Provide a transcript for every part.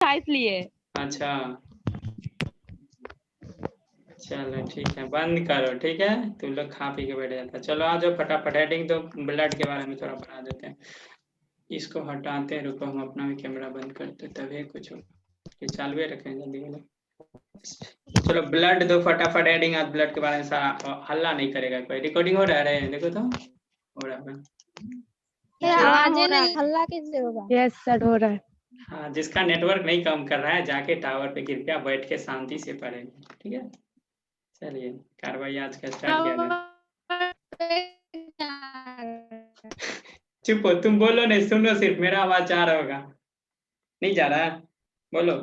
था इसलिए। अच्छा चलो ठीक है, बंद करो, ठीक है, तुम लोग खा पी के बैठ जाता। चलो आ जाओ फटाफट, हेडिंग तो ब्लड के बारे में थोड़ा बना देते हैं। इसको हटाते हैं, रुको हम अपना भी कैमरा बंद करते तभी कुछ हो। ये चालू ही रखें जल्दी जल्दी। चलो ब्लड दो फटाफट, हेडिंग आज ब्लड के बारे में सारा, हल्ला नहीं करेगा कोई। रिकॉर्डिंग हो रहा है, देखो तो हो रहा है। आवाज नहीं, हल्ला कैसे होगा? यस सर हो रहा है। हाँ, जिसका नेटवर्क नहीं काम कर रहा है जाके टावर पे कृपया बैठ के शांति से पढ़े, ठीक है। चलिए कार्रवाई आज का स्टार्ट किया जाए। चुप हो तुम, बोलो नहीं, सुनो सिर्फ, मेरा आवाज जा रहा होगा। नहीं जा रहा है, बोलो।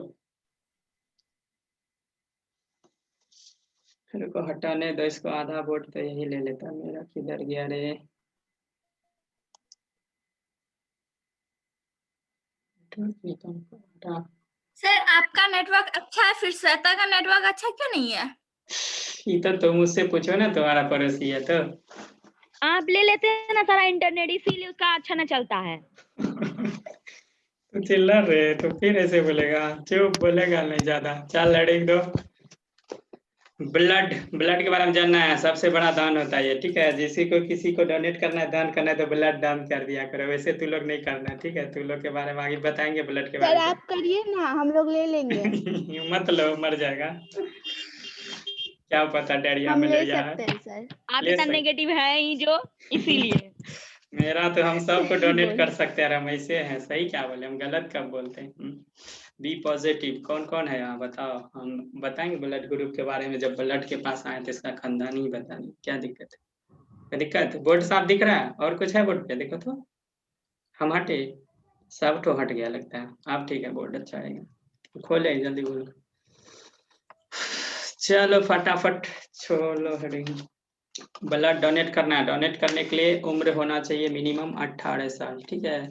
रुको हटाने दो इसको, आधा वोट तो यही ले लेता, मेरा किधर गया रे। हटा। सर आपका नेटवर्क अच्छा है, फिर श्वेता का नेटवर्क अच्छा क्यों नहीं है? ये तो मुझसे पूछो ना, तुम्हारा पड़ोसी है तो। आप ले लेते हैं ना सारा इंटरनेट, इसीलिए उसका अच्छा न चलता है। तो चिल्ला रहे तो फिर ऐसे बोलेगा, चुप, बोलेगा नहीं ज्यादा। चल हेडिंग दो। ब्लड, ब्लड के बारे में जानना है, सबसे बड़ा दान होता है ये, ठीक है। किसी को डोनेट करना है, दान करना है तो ब्लड दान कर दिया करो, वैसे तू लोग नहीं करना, ठीक है। तू लोग के बारे में आगे बताएंगे ब्लड के बारे सर में। आप करिए ना, हम लोग ले लेंगे। मत लो, मर जाएगा। क्या पता डायरिया हम ले मलेरिया है। सकते हैं सर। आप ले इतना सकते। नेगेटिव है ही जो, इसीलिए। मेरा तो हम सबको डोनेट बोल। कर सकते हैं, हम ऐसे हैं। सही क्या बोले, हम गलत कब बोलते हैं। बी पॉजिटिव कौन कौन है यहाँ बताओ, हम बताएंगे ब्लड ग्रुप के बारे में। जब ब्लड के पास आए तो इसका खानदान ही बताएंगे, क्या दिक्कत है। क्या दिक्कत है, बोर्ड साफ दिख रहा है और कुछ है बोर्ड पे, देखो तो। हम हटे, सब तो हट गया लगता है। अब ठीक है, बोर्ड अच्छा आएगा, खोले जल्दी बोलो। चलो फटाफट छोड़ो हेडिंग। ब्लड डोनेट करना है, डोनेट करने के लिए उम्र होना चाहिए मिनिमम 18 साल, ठीक है।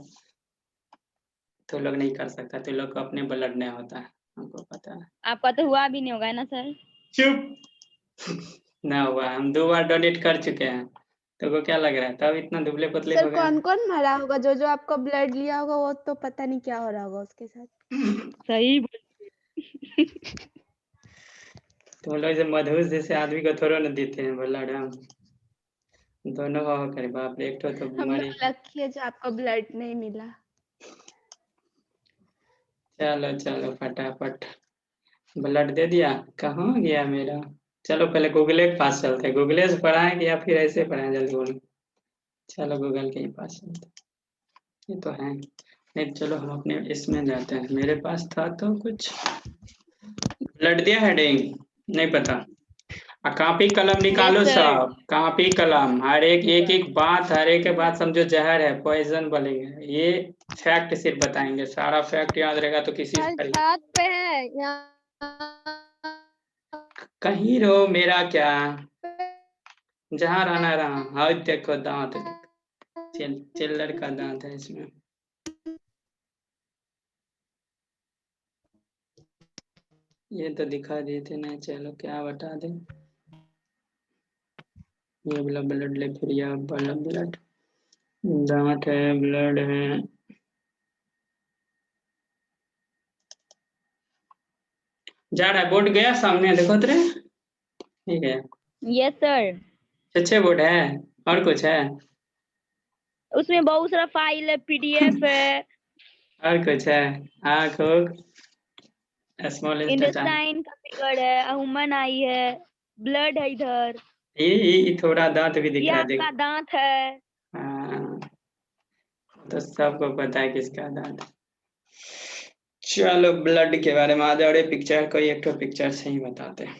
तो लोग नहीं कर सकता, तो लोग को अपने ब्लड नहीं होता है, हमको पता है। आपका तो हुआ भी नहीं होगा ना सर। चुप ना हुआ, हम 2 बार डोनेट कर चुके हैं। तो को क्या लग रहा है तब इतना दुबले पतले सर हो गए। कौन कौन मरा होगा? जो आपका ब्लड लिया होगा वो तो पता नहीं क्या हो रहा होगा उसके साथ। सही तुम लोग जैसे मधुस जैसे आदमी को थोड़ा न देते हैं ब्लड, हम दोनों हो करे बाप रे, एक तो हम बीमारी। लोग लकी है जो आपका ब्लड नहीं मिला। चलो चलो फटाफट ब्लड दे दिया, कहाँ गया मेरा। चलो पहले गूगले के पास चलते हैं, गूगले से पढ़ाएंगे या फिर ऐसे पढ़ाएं, जल्दी बोलो। चलो गूगल के ही पास चलते हैं। ये तो है नहीं, चलो हम अपने इसमें जाते हैं। मेरे पास था तो कुछ ब्लड दिया, हेडिंग नहीं पता। कॉपी कलम निकालो Yes, sir. सब, कॉपी कलम, हर एक बात, हर एक बात समझो जहर है, पॉइजन बोलेंगे। ये फैक्ट सिर्फ बताएंगे, सारा फैक्ट याद रहेगा तो किसी से छत पे है कहीं रहो, मेरा क्या, जहाँ रहना रहा। हाँ देखो दांत, चिल्लर का दांत है इसमें। ये तो दिखा दिए थे ना, चलो क्या बता दें। ये वाला ब्लड ले, फिर यह वाला ब्लड, दांत है, ब्लड है। जा रहा है, बोर्ड गया सामने, देखो तेरे, ठीक है। Yes, sir. अच्छे बोर्ड है, और कुछ है, उसमें बहुत सारा फाइल है, पीडीएफ है, और कुछ है। आँख स्मॉल इंटेस्टाइन, इंटेस्टाइन का फिगर है, ह्यूमन आई है, ब्लड है इधर, ये थोड़ा दांत भी दिख ये रहा है, आपका देख। दांत है। हाँ, तो सबको पता है किसका दांत है। चलो ब्लड के बारे में आ जाओ रे, पिक्चर कोई एक तो पिक्चर से ही बताते हैं।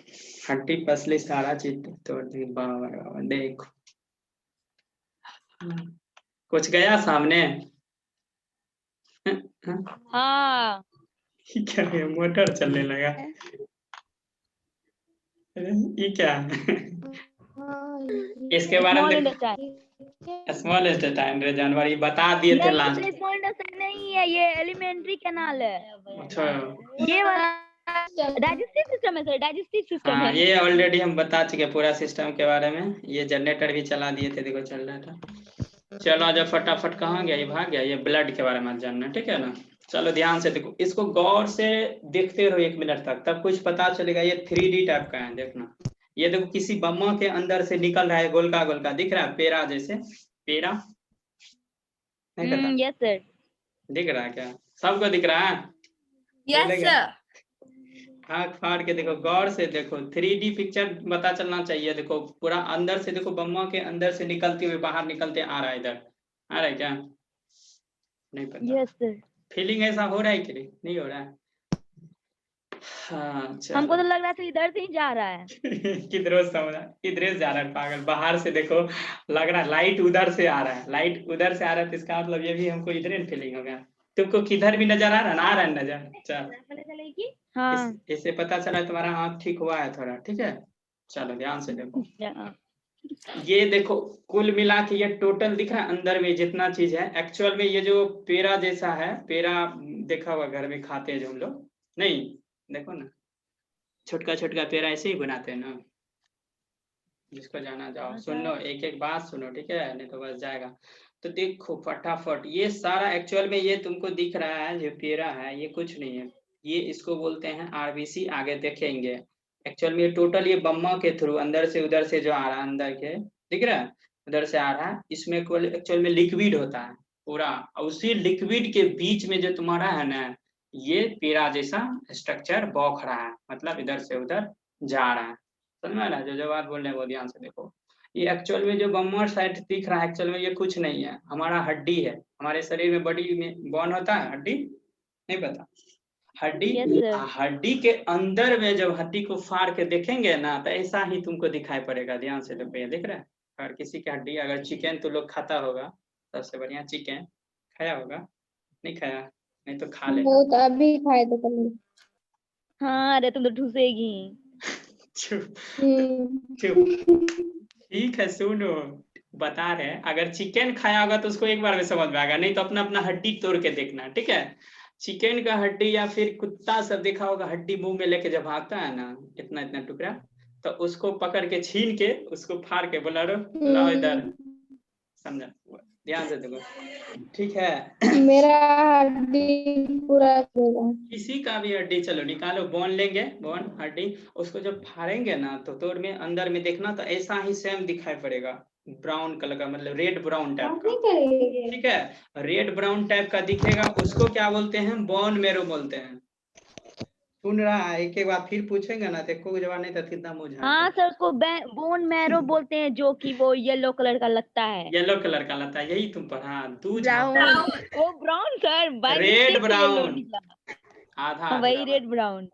हड्डी पसली सारा चीज तोड़ दी, बाबा देखो। कुछ गया सामने। हाँ क्या है, मोटर चलने लगा। ये क्या है। इसके बारे स्मॉल में इंटेस्टाइन। स्मॉल इंटेस्टाइन रे जानवर, ये बता दिए थे नहीं लास्ट। सर, स्मॉल इंटेस्टाइन नहीं है, ये एलिमेंट्री कैनाल है। अच्छा ये वाला डाइजेस्टिव सिस्टम है सर, डाइजेस्टिव सिस्टम हाँ, है। ये ऑलरेडी हम बता चुके पूरा सिस्टम के बारे में। ये जनरेटर भी चला दिए थे, देखो चल रहा था। चलो आजा फटाफट, कहाँ गया ये, भाग गया। ये ब्लड के बारे में जानना, ठीक है ना। चलो ध्यान से देखो, इसको गौर से देखते रहो 1 मिनट तक, तब कुछ पता चलेगा। ये 3D टाइप का है, देखना। ये देखो किसी बम्मा के अंदर से निकल रहा है, गोलका गोलका दिख रहा है, पेड़ा जैसे। पेड़ा नहीं पता, यस सर। दिख रहा है क्या? सबको दिख रहा है? यस बोलेगा। सर। आँख फाड़ के देखो, गौर से देखो, 3D पिक्चर पता चलना चाहिए। देखो पूरा अंदर से देखो, बम्मा के अंदर से निकलते हुए बाहर निकलते आ रहा है, इधर आ रहा है क्या? नहीं पता। Yes sir. फीलिंग ऐसा हो रहा है कि नहीं हो रहा है? हाँ हमको तो चलो। लग रहा था इधर से ही जा रहा है। किधरों समझा, किधरे से जा रहा है पागल? बाहर से देखो, लग रहा है लाइट उधर से आ रहा है, लाइट उधर से आ रहा है, तो इसका मतलब ये भी हमको इधर फीलिंग होगा। तुमको किधर भी नजर आ रहा है ना? आ रहा है नजर। चल हाँ। इससे पता चला तुम्हारा आँख ठीक हुआ है थोड़ा, ठीक है। चलो ध्यान से देखो, ये देखो कुल मिला के ये टोटल दिख रहा है अंदर में जितना चीज है। एक्चुअल में ये जो पेड़ा जैसा है, पेड़ा देखा हुआ घर में खाते हैं जो हम लोग, नहीं देखो ना, छोटका छोटका पेड़ा ऐसे ही बनाते हैं ना। जिसको जाना जाओ, सुन लो, एक एक बात सुनो, ठीक है, नहीं तो बस जाएगा। तो देखो फटाफट, ये सारा एक्चुअल में ये तुमको दिख रहा है जो पेड़ा है, ये कुछ नहीं है, ये इसको बोलते हैं आरबीसी। आगे देखेंगे। एक्चुअल में ये टोटल ये बम्मा के थ्रू अंदर से उधर से जो आ रहा है, अंदर के दिख रहा है, उधर से आ रहा है। इसमें एक्चुअल में लिक्विड होता है पूरा, और उसी लिक्विड के बीच में जो तुम्हारा है ना, ये पेड़ा जैसा स्ट्रक्चर बौख रहा है, मतलब इधर से उधर जा रहा है। समझ में आ रहा है? जो बात बोल रहे हैं वो ध्यान से देखो। ये एक्चुअल में जो बम्मा साइड दिख रहा है, एक्चुअल में ये कुछ नहीं है, हमारा हड्डी है। हमारे शरीर में बॉडी में बोन होता है, हड्डी नहीं पता? हड्डी। Yes sir. हड्डी के अंदर में जब हड्डी को फाड़ के देखेंगे ना, तो ऐसा ही तुमको दिखाई पड़ेगा। ध्यान से देखो, ये दिख रहा है। अगर किसी की हड्डी, अगर चिकन तो लोग खाता होगा, सबसे बढ़िया चिकन खाया होगा, नहीं खाया? नहीं तो खा लेना। वो तो अभी खाए थे कल। हाँ, अरे तुम तो ठूसेगी। चुप हम्म। चुप। ठीक है सुनो, बता रहे हैं, अगर चिकन खाया होगा तो उसको एक बार में समझ में आएगा, नहीं तो अपना अपना हड्डी तोड़ के देखना, ठीक है। चिकन का हड्डी या फिर कुत्ता सब देखा होगा, हड्डी मुंह में लेके जब भागता है ना, इतना इतना टुकड़ा, तो उसको पकड़ के छीन के उसको फाड़ के बोला रो लाओ इधर, समझा? ध्यान से देखो, ठीक है। मेरा हड्डी पूरा देगा। किसी का भी हड्डी चलो निकालो, बोन लेंगे, बोन हड्डी, उसको जब फाड़ेंगे ना, तो तोड़ में अंदर में देखना, तो ऐसा ही सेम दिखाई पड़ेगा, ब्राउन कलर का, मतलब रेड ब्राउन टाइप का, ठीक है। रेड ब्राउन टाइप का दिखेगा, उसको क्या बोलते हैं? बोन मेरो बोलते हैं। सुन रहा है? एक एक बार फिर पूछेंगे ना, देखो जवाब नहीं तो कितना मुझे। हाँ सर, उसको बोन मैरो बोलते हैं, जो कि वो येलो कलर का लगता है। येलो कलर का लगता है, यही तुम पढ़ा, तू ब्राउन। वो brown sir, by red mistake से येलो ब्राउन, निकला। आधा हाँ, वही आधा। Red brown.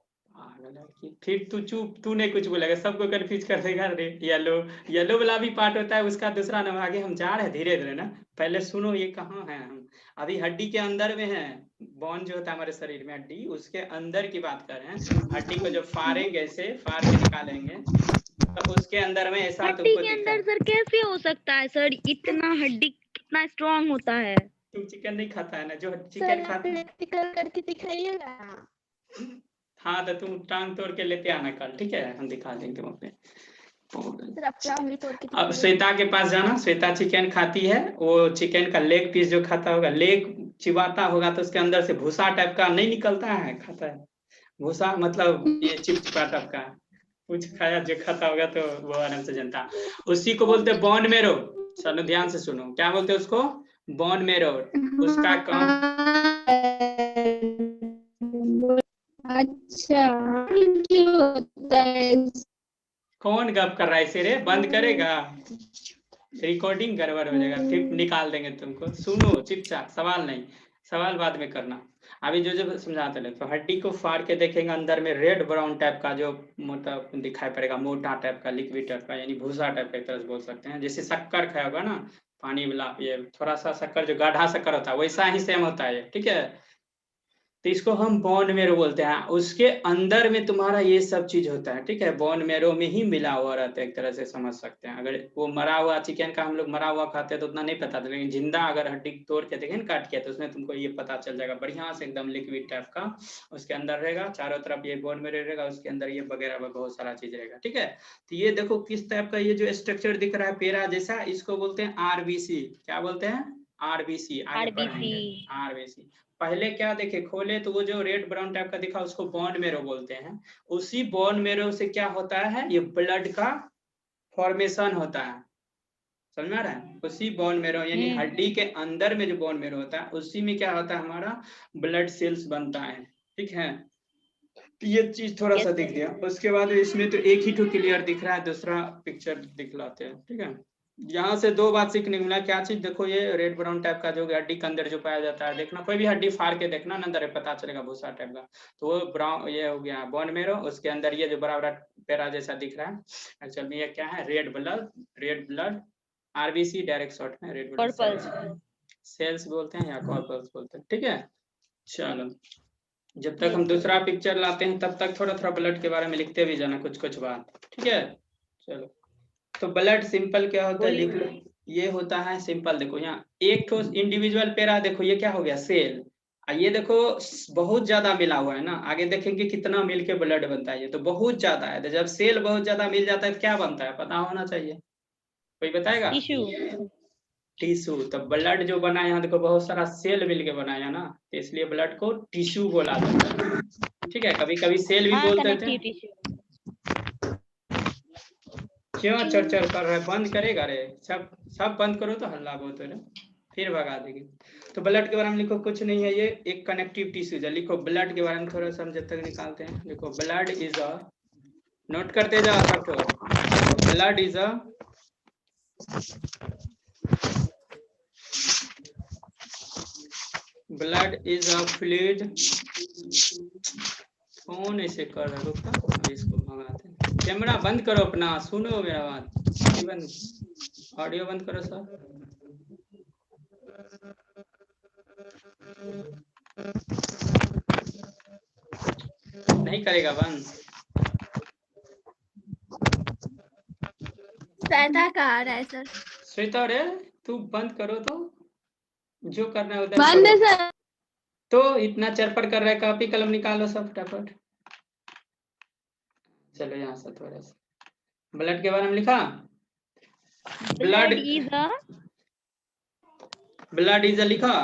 फिर तू चुप, तू नहीं कुछ बोलेगा, सबको कंफ्यूज कर देगा। रे येलो, येलो वाला भी पार्ट होता है, उसका दूसरा नाम। आगे हम जा रहे हैं धीरे धीरे ना, पहले सुनो ये कहाँ है। हम अभी हड्डी के अंदर में है, बोन जो होता है हमारे शरीर में, हड्डी उसके अंदर की बात कर रहे हैं। हड्डी को जब फाड़ेंगे, ऐसे फाड़ के निकालेंगे, तो उसके अंदर में ऐसा हड्डी तुमको के दिखा। अंदर सर कैसे हो सकता है सर? इतना हड्डी कितना स्ट्रांग होता है? तुम चिकन नहीं खाता है ना, जो सर चिकन आप खाता है। प्रैक्टिकल करके दिखाइएगा। हाँ तो तुम टांग तोड़ के लेते आना कल, ठीक है, हम दिखा देंगे वहाँ पे। सर आप टांग भी तोड़ के अब दिखाइएगा। श्वेता के पास जाना, श्वेता चिकन खाती है, वो चिकन का लेग पीस जो खाता होगा, लेग चिबाता होगा, तो उसके अंदर से भूसा टाइप का नहीं निकलता है, खाता है भूसा, मतलब ये चिपचिपा टाइप का कुछ खाया, जो खाता होगा तो वो आराम से जनता। उसी को बोलते हैं बोन मेरो। चलो ध्यान से सुनो, क्या बोलते हैं उसको? Bone marrow. उसका काम, अच्छा क्यों होता है? कौन गप कर रहा है इसे रे? बंद करेगा, रिकॉर्डिंग गड़बड़ हो जाएगा, फिर निकाल देंगे तुमको। सुनो चुपचाप, सवाल नहीं, सवाल बाद में करना। अभी जो जो समझाते रहे, तो हड्डी को फाड़ के देखेंगे, अंदर में रेड ब्राउन टाइप का जो मोटा दिखाई पड़ेगा, मोटा टाइप का, लिक्विड टाइप का, यानी भूसा टाइप का एक तरह से बोल सकते हैं। जैसे शक्कर खाया होगा ना, पानी वाला, ये थोड़ा सा शक्कर जो गाढ़ा शक्कर होता है, वैसा ही सेम होता है, ठीक है। तो इसको हम बोन मेरो बोलते हैं। उसके अंदर में तुम्हारा ये सब चीज होता है, ठीक है, बोन मेरो में ही मिला हुआ रहता है, एक तरह से समझ सकते हैं। अगर वो मरा हुआ चिकन का हम लोग मरा हुआ खाते हैं तो उतना नहीं पता था, लेकिन जिंदा अगर हड्डी तोड़ के देखें, काट के, तो उसमें तुमको ये पता चल जाएगा बढ़िया से, एकदम लिक्विड टाइप का उसके अंदर रहेगा, चारों तरफ ये बोन मेरो रहेगा, उसके अंदर ये वगैरह बहुत सारा चीज रहेगा, ठीक है। तो ये देखो किस टाइप का ये जो स्ट्रक्चर दिख रहा है पेड़ा जैसा, इसको बोलते हैं आरबीसी। क्या बोलते हैं? आरबीसी, आगे पढ़ेंगे आरबीसी। पहले क्या देखे खोले तो वो जो रेड ब्राउन टाइप का दिखा उसको बोन मेरो बोलते हैं। उसी बोन मेरो से क्या होता है, ये ब्लड का फॉर्मेशन होता है, समझ में आ रहा है। उसी बोन मेरो यानी हड्डी के अंदर में जो बोन मेरो होता है उसी में क्या होता है, हमारा ब्लड सेल्स बनता है, ठीक है। ये चीज थोड़ा सा दिख गया। उसके बाद इसमें तो एक ही तो क्लियर दिख रहा है, दूसरा पिक्चर दिखलाते हैं, ठीक है। यहाँ से दो बात सीखने को मिला। क्या चीज, देखो ये रेड ब्राउन टाइप का जो हड्डी के अंदर जो पाया जाता है, देखना कोई भी हड्डी फाड़ के देखना ना, अंदर पता चलेगा भूसा टाइप का, तो वो ब्राउन ये हो गया बोन मेरो। उसके अंदर ये जो बड़ा बड़ा पैरा जैसा दिख रहा है, एक्चुअल में ये क्या है, red blood RBC, direct short में रेड ब्लड सेल्स बोलते हैं या कॉर्पल्स बोलते हैं, ठीक है। चलो जब तक हम दूसरा पिक्चर लाते हैं तब तक थोड़ा थोड़ा ब्लड के बारे में लिखते भी जाना कुछ कुछ बात, ठीक है। चलो तो ब्लड सिंपल क्या होता है लिख लो। ये होता है सिंपल, देखो यहाँ एक ठो इंडिविजुअल पैरा, देखो ये क्या हो गया सेल, ये देखो बहुत ज्यादा मिला हुआ है ना, आगे देखेंगे कितना मिलके ब्लड बनता है, ये तो बहुत ज्यादा है। तो जब सेल बहुत ज्यादा मिल जाता है तो क्या बनता है पता होना चाहिए, कोई बताएगा। टिश्यू। तो ब्लड जो बना यहाँ देखो बहुत सारा सेल मिल के बनाया ना, तो इसलिए ब्लड को टिश्यू बोला जाता है, ठीक है। कभी कभी सेल भी बोलते थे। क्यों चर कर रहा है, बंद करेगा रे, सब बंद करो तो हल्ला बहुत है, फिर भगा देगी। तो ब्लड के बारे में लिखो, कुछ नहीं है, ये एक कनेक्टिव टिश्यू है। लिखो ब्लड के बारे में थोड़ा सा हम जब तक निकालते हैं। देखो ब्लड इज अ, नोट करते जाओ सब तो, ब्लड इज अ फ्लूइड। कौन ऐसे कर रहा है, रुको इसको भगाते हैं। कैमरा बंद करो अपना, सुनो मेरा बात, बंद ऑडियो बंद करो सर। नहीं करेगा बंद, श्वेता का आ रहा है सर। श्वेता रे तू बंद करो तो, जो करना है उधर करो। तो इतना चरपट कर रहा है, कॉपी कलम निकालो सब फटाफट। चलो यहाँ से थोड़ा सा ब्लड के बारे में लिखा। ब्लड इज लिखा,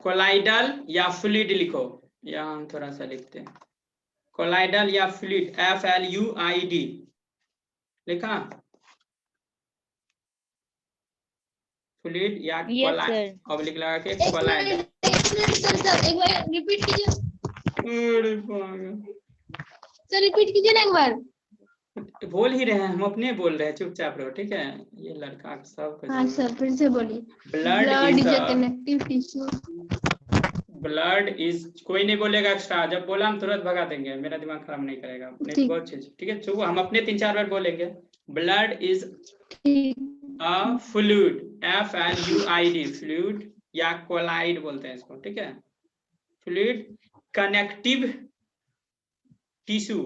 कोलाइडल या फ्लूइड लिखो, यहाँ हम थोड़ा सा लिखते हैं कोलाइडल या फ्लूइड, FLUID लिखा, फ्लूइड या कोलाइड, अब लिख लगा के कोलाइडल। एक बार रिपीट कीजिए सर, रिपीट कीजिए ना एक बार। बोल ही रहे हैं हम, अपने बोल रहे हैं, चुपचाप रहो, ठीक है। ये लड़का सब हाँ सर फिर से बोलिए। Blood is a connective tissue. Blood is, कोई नहीं बोलेगा एक्स्ट्रा, जब बोला हम तुरंत भगा देंगे, मेरा दिमाग खराब नहीं करेगा, नहीं बहुत चीज, ठीक है। चुप, हम अपने 3-4 बार बोलेंगे। Blood is a fluid, FLUID fluid या कोलाइड बोलते हैं इसको, ठीक है। फ्लूइड कनेक्टिव टिश्यू,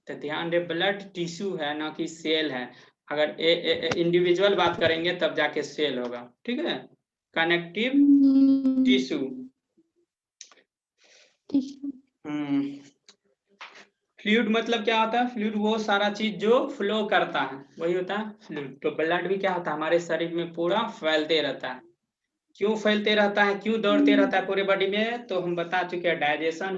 तो ध्यान दे ब्लड टिश्यू है ना कि सेल है। अगर इंडिविजुअल बात करेंगे तब जाके सेल होगा, ठीक है। Connective tissue. फ्लूइड मतलब क्या होता है, फ्लूइड वो सारा चीज जो फ्लो करता है वही होता है फ्लूइड। तो ब्लड भी क्या होता है, हमारे शरीर में पूरा फैलते रहता है। क्यों फैलते रहता है, क्यों दौड़ते रहता है पूरे बॉडी में, तो हम बता चुके हैं। डाइजेशन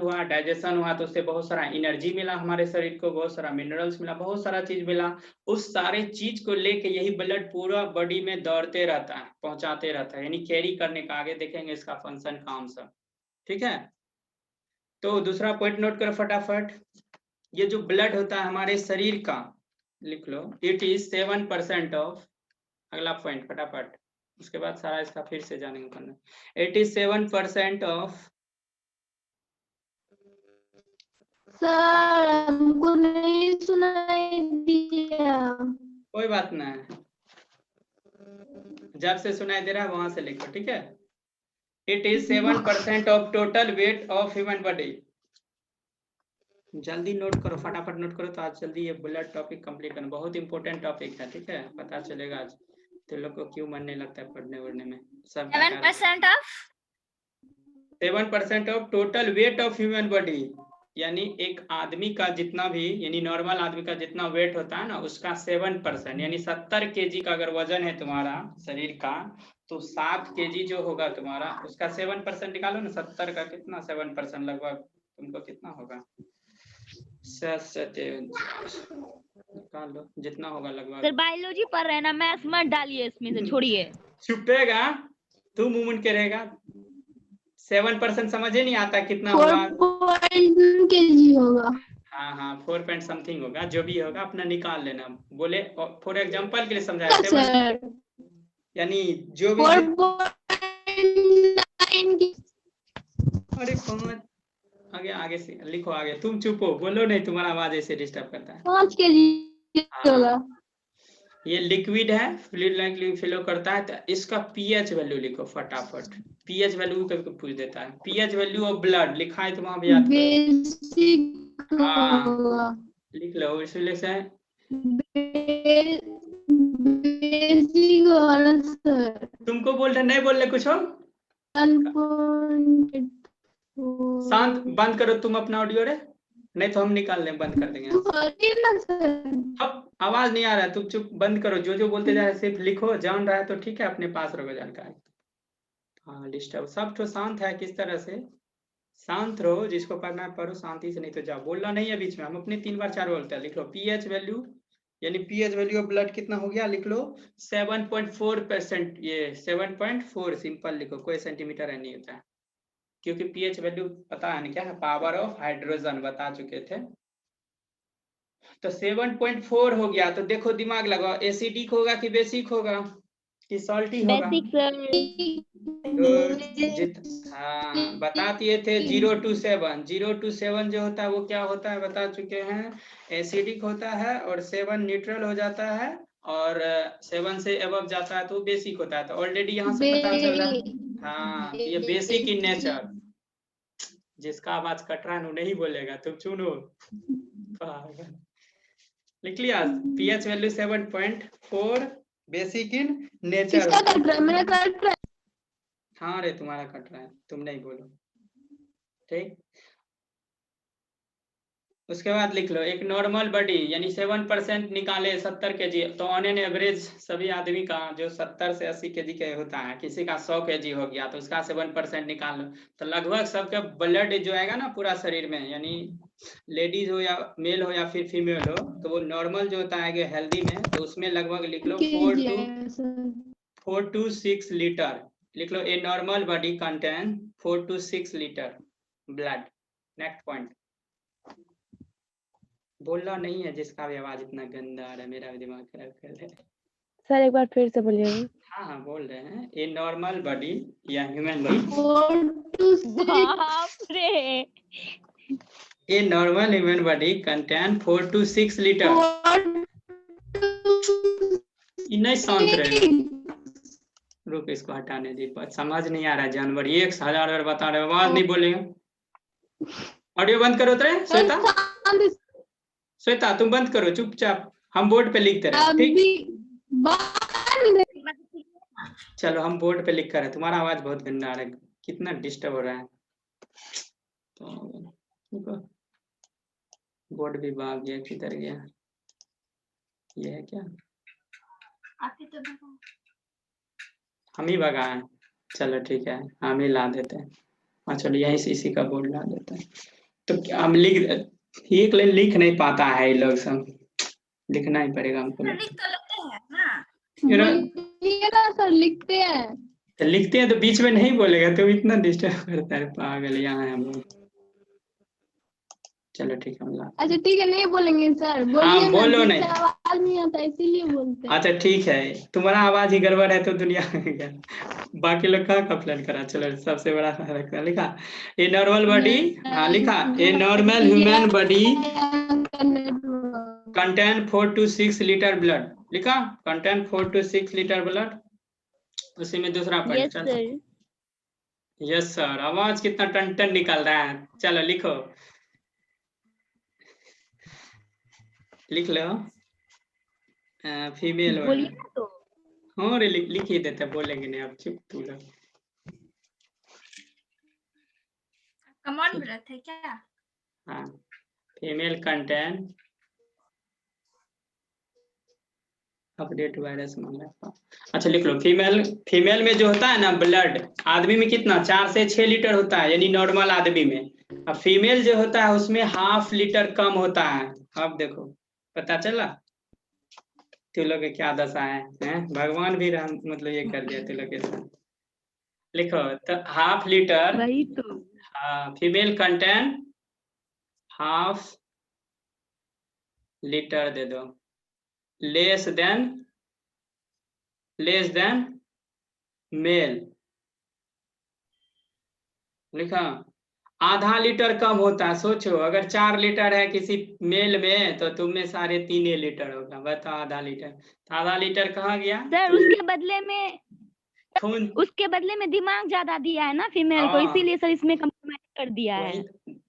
हुआ तो उससे बहुत सारा एनर्जी मिला हमारे शरीर को, बहुत सारा मिनरल्स मिला, बहुत सारा चीज मिला। उस सारे चीज को लेके यही ब्लड पूरा बॉडी में दौड़ते रहता है, पहुंचाते रहता है, यानी कैरी करने का। आगे देखेंगे इसका फंक्शन काम सब, ठीक है। तो दूसरा पॉइंट नोट करो फटाफट। ये जो ब्लड होता है हमारे शरीर का, लिख लो, इट इज 7% ऑफ, अगला पॉइंट फटाफट, उसके बाद सारा इसका फिर से जानेंगे करना। 87% ऑफ, सर हमको नहीं सुनाई दिया। कोई बात नहीं, जब से सुनाई दे रहा है वहां से लिखो, ठीक है। It is 7% of total weight of human body. जल्दी नोट करो, फटाफट नोट करो, तो आज जल्दी ये ब्लड टॉपिक कंप्लीट करना, बहुत इंपॉर्टेंट टॉपिक है, ठीक है। पता चलेगा आज तो लोग को क्यों मन नहीं लगता है पढ़ने वढ़ने में। 7% of 7% of total weight of human body, यानी एक आदमी का जितना भी, यानी नॉर्मल आदमी का जितना वेट होता है ना, उसका 7%, यानी 70 केजी का अगर वजन है तुम्हारा शरीर का, तो 7 केजी जो होगा तुम्हारा, उसका 7% निकालो ना। 70 का कितना 7% लगभग तुमको कितना होगा? 7 निकाल लो जितना होगा लगभग। सर बायोलॉजी पढ़ रहे हैं ना, मैथ्स मत डालिए इसमें से, छोड़िए। छुपेगा तू मुंह के रहेगा। 7% समझे नहीं आता कितना हुआ? 4.9 kg होगा। हाँ हाँ 4 पॉइंट समथिंग होगा, जो भी होगा अपना निकाल लेना। बोले फॉर एग्जांपल के लिए समझाया, 7 सर यानी जो भी 4.9 अरे 5 आगे आगे से लिखो आगे। तुम चुप हो, बोलो नहीं, तुम्हारा आवाज ऐसे डिस्टर्ब करता है। 5 kg होगा। ये लिक्विड है, फ्लूइड लाइक फ्लो करता है, तो इसका पीएच वैल्यू लिखो फटाफट। पीएच वैल्यू कभी पूछ देता है। पीएच वैल्यू ऑफ ब्लड लिखा है तो वहां भी याद करो। बेसिक हाँ होगा। लिख लो, इसलिए से बेसिक वाला सर। तुमको बोल रहे, नहीं बोल रहे कुछ हो। 1.4 शांत, बंद करो तुम अपना ऑडियो रे, नहीं तो हम निकाल लें, बंद कर देंगे। ना सर। अब आवाज नहीं आ रहा है, तुम चुप बंद करो। जो जो बोलते जा रहे सिर्फ लिखो, जान रहा है तो ठीक है, अपने पास रखो जानकारी। हाँ डिस्टर्ब, सब तो शांत है। किस तरह से शांत रहो, जिसको पढ़ना है पढ़ो शांति से, नहीं तो जाओ। बोलना नहीं है बीच में, हम अपने 3 बार 4 बोलते हैं। लिख लो पीएच वैल्यू, यानी पीएच वैल्यू ऑफ ब्लड कितना हो गया, लिख लो 7.4%। ये 7.4 सिंपल लिखो, कोई सेंटीमीटर है नहीं होता है, क्योंकि पीएच वैल्यू पता है क्या है, पावर ऑफ हाइड्रोजन बता चुके थे। तो 7.4 हो गया, तो देखो दिमाग लगाओ, एसिडिक होगा कि बेसिक होगा कि सॉल्टी होगा? Basic sir. हाँ बता दिए थे 0 to 7। 0 to 7 जो होता है वो क्या होता है बता चुके हैं, एसिडिक होता है। और 7 न्यूट्रल हो जाता है, और 7 से अबव जाता है तो बेसिक होता है। तो ऑलरेडी यहाँ से पता चल रहा है। हाँ तो ये बेसिक इन नेचर। जिसका आवाज कट रहा है वो नहीं बोलेगा, तुम सुनो। लिख लिया pH value 7.4, basic in nature. किसका कट रहा है? मेरा कट रहा है। हाँ रे तुम्हारा कट रहा है, तुम नहीं बोलो ठीक। उसके बाद लिख लो एक नॉर्मल बॉडी, यानी 7% निकाले 70 केजी, तो ऑन एन एवरेज सभी आदमी का जो 70 से 80 केजी का होता है, किसी का 100 केजी हो गया तो उसका 7% निकाल लो। तो लगभग सबका ब्लड जो आएगा ना पूरा शरीर में, यानी लेडीज हो या मेल हो या फिर फीमेल हो, तो वो नॉर्मल जो होता है हेल्दी में, तो उसमें लगभग लिख लो 4 to 6 लीटर। लिख लो a normal body contain 4 to 6 litre blood. Next point. बोलना नहीं है, जिसका भी आवाज इतना गंदा आ रहा है, मेरा भी दिमाग खराब कर रहा है। सर एक बार फिर से बोलिए। हाँ हाँ बोल रहे हैं, ए नॉर्मल बॉडी या ह्यूमन बॉडी, 4 to 6 बाप रे। A normal human body contain 4 to 6 litre. नहीं शांत रहे, रुक इसको हटाने दी, समझ नहीं आ रहा है जानवर। 1000 बार बता रहे, आवाज नहीं बोलेगा। ऑडियो बंद करो तो श्वेता, श्वेता तुम बंद करो चुपचाप, हम बोर्ड पे लिखते रहे ठीक। चलो हम बोर्ड पे लिख कर, तुम्हारा आवाज बहुत गंदा आ रहा है, कितना डिस्टर्ब हो रहा है। तो बोर्ड भी भाग गया, किधर गया? ये है क्या? हम ही भगाए? चलो ठीक है, हम ही ला देते हैं। हाँ चलो यहीं से इसी का बोर्ड ला देते हैं। तो हम लिख, एक लाइन लिख नहीं पाता है ये लोग, सब लिखना ही पड़ेगा हमको। लिख तो लेते हैं ना। बोलिए ना सर, लिखते हैं। तो लिखते हैं तो बीच में नहीं बोलेगा, तो इतना डिस्टर्ब करता है पागल। यहाँ है हम लोग। चलो ठीक है हम ला। अच्छा ठीक है, नहीं बोलेंगे सर, बोलिए हाँ ना। बोलो नहीं। आवाज नहीं आता इसीलिए बोलते हैं। अच्छा ठीक है, तुम्हारा आवाज ही गड़बड़ है तो दुनिया बाकी लोग कहाँ कंप्लेन करा। चलो सबसे बड़ा रखा लिखा ए नॉर्मल बॉडी। हाँ लिखा a normal human body contain 4 to 6 litre blood. लिखा कंटेन 4 to 6 लीटर ब्लड। उसी में दूसरा point. Yes sir. Yes sir, आवाज कितना टन टन निकल रहा है। चलो लिखो, लिख लो फीमेल बोलिए ना तो। हाँ रे लिख ही देते, बोलेंगे नहीं आप चुप तू लोग। कमॉन ब्रेथ है क्या? हाँ, फीमेल कंटेंट अपडेट वायरस मामला। अच्छा लिख लो, फीमेल में जो होता है ना ब्लड, आदमी में कितना 4 से 6 लीटर होता है, यानी नॉर्मल आदमी में। अब फीमेल जो होता है उसमें ½ लीटर कम होता है। अब देखो पता चला तुम लोग के क्या दशा है? भगवान भी मतलब ये कर दिया तुम लोग के साथ। लिखो तो ½ लीटर, वही तो। फीमेल कंटेंट ½ लीटर दे दो, लेस देन मेल। लिखा ½ लीटर कम होता है। सोचो अगर 4 लीटर है किसी मेल में तो तुम में 3.5 लीटर होगा, बताओ ½ लीटर। तो ½ लीटर कहाँ गया? सर खून। उसके बदले में दिमाग ज्यादा दिया है ना फीमेल को, हाँ। इसीलिए सर इसमें कम्प्रोमाइज कर दिया है। वही,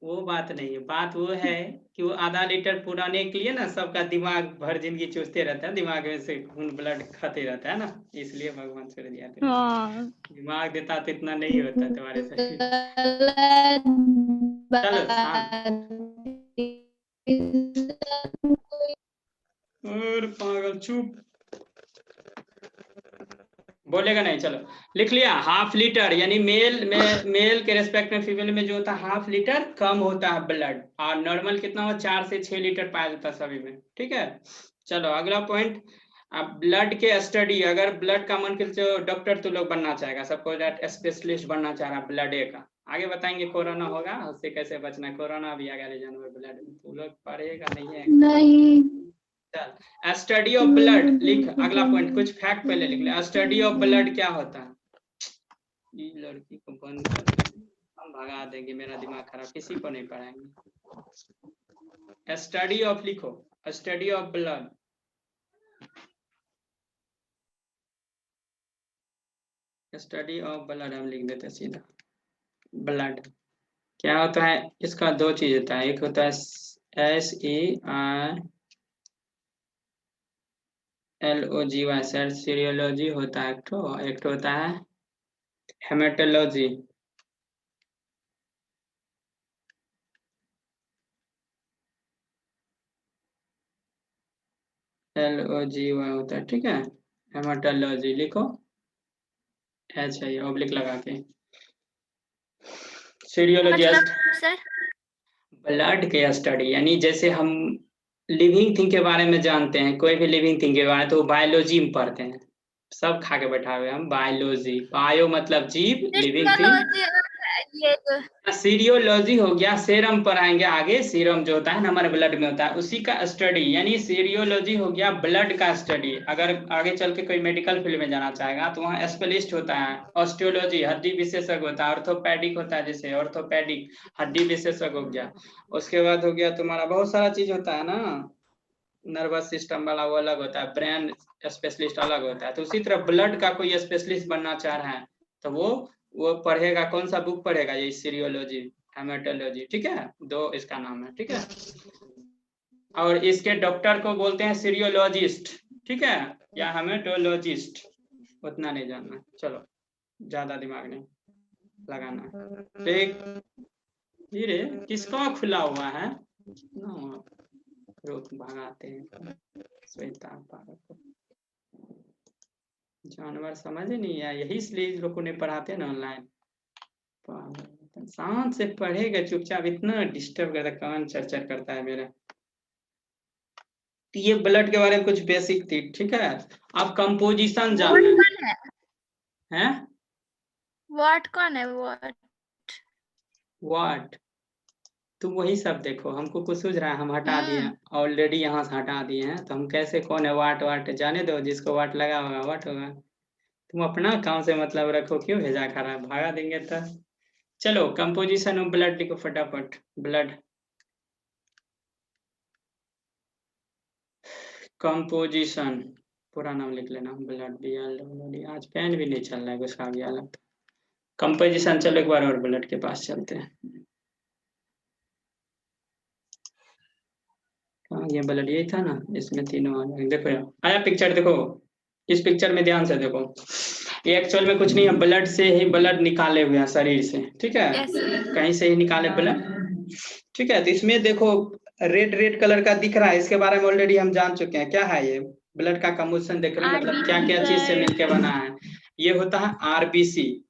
वो बात नहीं है, बात वो है कि वो ½ लीटर पुराने के लिए ना सबका दिमाग भर जिंदगी चूसते रहता है, दिमाग में से खून ब्लड खाते रहता है ना, इसलिए भगवान छोड़ दिया था। हाँ। दिमाग देता तो इतना नहीं होता तुम्हारे शरीर। चलो शांत और पागल चुप, बोलेगा नहीं। चलो लिख लिया, ½ लीटर यानी मेल के रेस्पेक्ट में फीमेल में जो होता है ½ लीटर कम होता है ब्लड, और नॉर्मल कितना हो 4 से 6 लीटर पाया जाता है सभी में। ठीक है, चलो अगला पॉइंट। अब ब्लड के स्टडी, अगर ब्लड का मन कर जो डॉक्टर तो लोग बनना चाहेगा, सबको स्पेशलिस्ट बनना चाह रहा है ब्लड का, आगे बताएंगे कोरोना होगा उससे कैसे बचना है, कोरोना भी आगे ले जाना ब्लड में, तो लोग पढ़ेगा नहीं है। नहीं। चल स्टडी ऑफ ब्लड लिख, अगला पॉइंट कुछ फैक्ट पहले लिख ले। स्टडी ऑफ ब्लड क्या होता है? ये लड़की को बंद कर, हम भगा देंगे, मेरा दिमाग खराब, किसी को नहीं पढ़ाएंगे। स्टडी ऑफ लिखो, study of blood. Study of blood हम लिख देते सीधा। ब्लड क्या होता है? इसका 2 चीज होता है, एक होता है SERLOGY सीरियोलॉजी होता है, एक होता है हेमेटोलॉजी। LOGY होता है, ठीक है। हेमेटोलॉजी लिखो, H है ऑब्लिक लगा के। सीरियोलॉजिस्ट सर ब्लड के स्टडी, यानी जैसे हम लिविंग थिंग के बारे में जानते हैं, कोई भी लिविंग थिंग के बारे में तो बायोलॉजी में पढ़ते हैं, सब खा के बैठा हुए हम बायोलॉजी। बायो मतलब जीव, लिविंग थिंग। ये सीरियोलॉजी हो गया, सीरम पर आएंगे आगे, सीरम जो होता है ना हमारे ब्लड में होता है उसी का स्टडी, यानी सीरियोलॉजी हो गया ब्लड का स्टडी। अगर आगे चल के कोई मेडिकल फील्ड में जाना चाहेगा तो वहाँ स्पेशलिस्ट होता है। ऑस्टियोलॉजी हड्डी विशेषज्ञ होता है, ऑर्थोपेडिक होता है, जैसे ऑर्थोपेडिक हड्डी विशेषज्ञ हो गया। उसके बाद हो गया तुम्हारा बहुत सारा चीज होता है ना, नर्वस सिस्टम वाला वो अलग होता है, ब्रेन स्पेशलिस्ट अलग होता है। तो उसी तरह ब्लड का कोई स्पेशलिस्ट बनना चाह रहा है तो वो पढ़ेगा, कौन सा बुक पढ़ेगा? ये सीरियोलॉजी, हेमेटोलॉजी, ठीक है, 2 इसका नाम है, ठीक है। और इसके डॉक्टर को बोलते हैं सीरियोलॉजिस्ट, ठीक है, या हेमेटोलॉजिस्ट, उतना नहीं जानना। चलो ज्यादा दिमाग नहीं लगाना। ठीक, धीरे, किसका खुला हुआ है ना, रोक भगाते हैं श्वेता पागल को। जानवर समझ नहीं आया, यही इसलिए लोगों ने पढ़ाते ना ऑनलाइन। शांत से पढ़ेगा चुपचाप, इतना डिस्टर्ब करता, कान चरचर करता है मेरा। ये ब्लड के बारे में कुछ बेसिक थी, ठीक है। अब कंपोजिशन जानना है। व्हाट कौन है? व्हाट तुम वही सब देखो, हमको कुछ सूझ रहा है, हम हटा दिए ऑलरेडी, यहाँ से हटा दिए हैं, तो हम कैसे कौन है वाट जाने दो, जिसको वाट लगा होगा वाट होगा। तुम अपना काम से मतलब रखो, क्यों भेजा खराब, भागा देंगे तो। चलो कंपोजिशन ऑफ ब्लड लिखो फटाफट। ब्लड कंपोजिशन पूरा नाम लिख लेना, ब्लड BLD। आज पेन भी नहीं चल रहा है, गुस्सा भी अलग। कंपोजिशन, चलो एक बार और ब्लड के पास चलते हैं। ये ब्लड यही था ना, इसमें तीनों आ जाएंगे। देखो आया पिक्चर, देखो इस पिक्चर में ध्यान से देखो, ये एक्चुअल में कुछ नहीं है, ब्लड से ही ब्लड निकाले हुए हैं शरीर से, ठीक है, कहीं से ही निकाले ब्लड। ठीक है, तो इसमें देखो रेड रेड कलर का दिख रहा है, इसके बारे में ऑलरेडी हम जान चुके हैं। क्या है ये? ब्लड का कम्पोजिशन देख रहे हैं, मतलब क्या क्या चीज से मिलके बना है। ये होता है आरबीसी।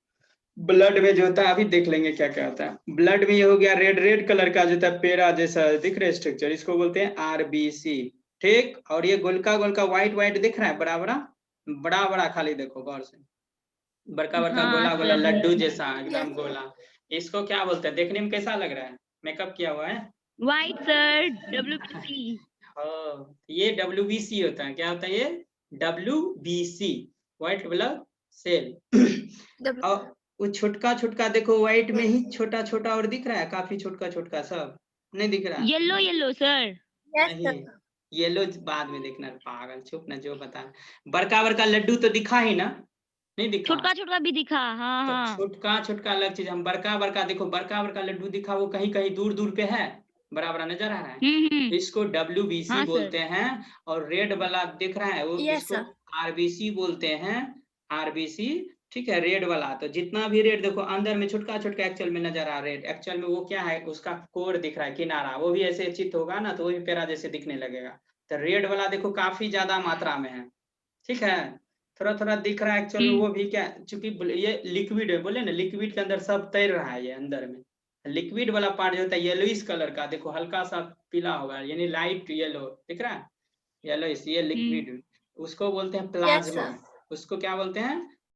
ब्लड में जो होता है अभी देख लेंगे क्या क्या होता है। ब्लड में ये हो गया रेड रेड कलर का जो होता है पेड़ा जैसा दिख रहा है स्ट्रक्चर, इसको बोलते हैं आरबीसी। ठीक, और ये गोलका गोलका व्हाइट व्हाइट दिख रहा है, बड़ा बड़ा बड़ा बड़ा, खाली देखो गौर से, बड़का बड़का हाँ, गोला गोला सर। लड्डू जैसा एकदम Yes. गोला। इसको क्या बोलते हैं? देखने में कैसा लग रहा है? मेकअप किया हुआ है। White sir, WBC। हाँ, ये WBC होता है। क्या होता है ये? WBC, white blood cell. W- और वो छोटका छोटका देखो, व्हाइट में ही छोटा छोटा और दिख रहा है, काफी छोटका छोटका, सब नहीं दिख रहा? Yellow yellow sir. Yes, नहीं, sir. येलो बाद में देखना। पागल, चुप ना, जो बता। बड़का बड़का लड्डू तो दिखा ही ना? नहीं दिखा? छोटका छोटका भी दिखा। हाँ तो हाँ। छोटका छोटका अलग चीज, हम बड़का बड़का देखो, बड़का बड़का लड्डू दिखा, वो कहीं कहीं दूर दूर पे है, बड़ा बड़ा नजर आ रहा है। हम्म। इसको WBC हाँ, सर। बोलते हैं। और रेड वाला दिख रहा है वो, Yes, इसको sir. RBC बोलते हैं। RBC, ठीक है, रेड वाला। तो जितना भी रेड देखो अंदर में छोटका छोटका एक्चुअल में नजर आ रेड, एक्चुअल में वो क्या है, उसका कोर दिख रहा है, किनारा, वो भी ऐसे चित होगा ना तो वो भी पेड़ा जैसे दिखने लगेगा। तो रेड वाला देखो काफी ज्यादा मात्रा में है। ठीक है, थोड़ा थोड़ा दिख रहा है एक्चुअल में, वो भी क्या, चूंकि ये लिक्विड है, बोले ना लिक्विड के अंदर सब तैर रहा है ये अंदर में। लिक्विड वाला पार्ट जो होता है येलोइश कलर का, देखो हल्का सा पीला होगा, यानी लाइट येलो दिख रहा है, येलोइश, ये लिक्विड, उसको बोलते हैं प्लाज्मा। उसको क्या बोलते हैं?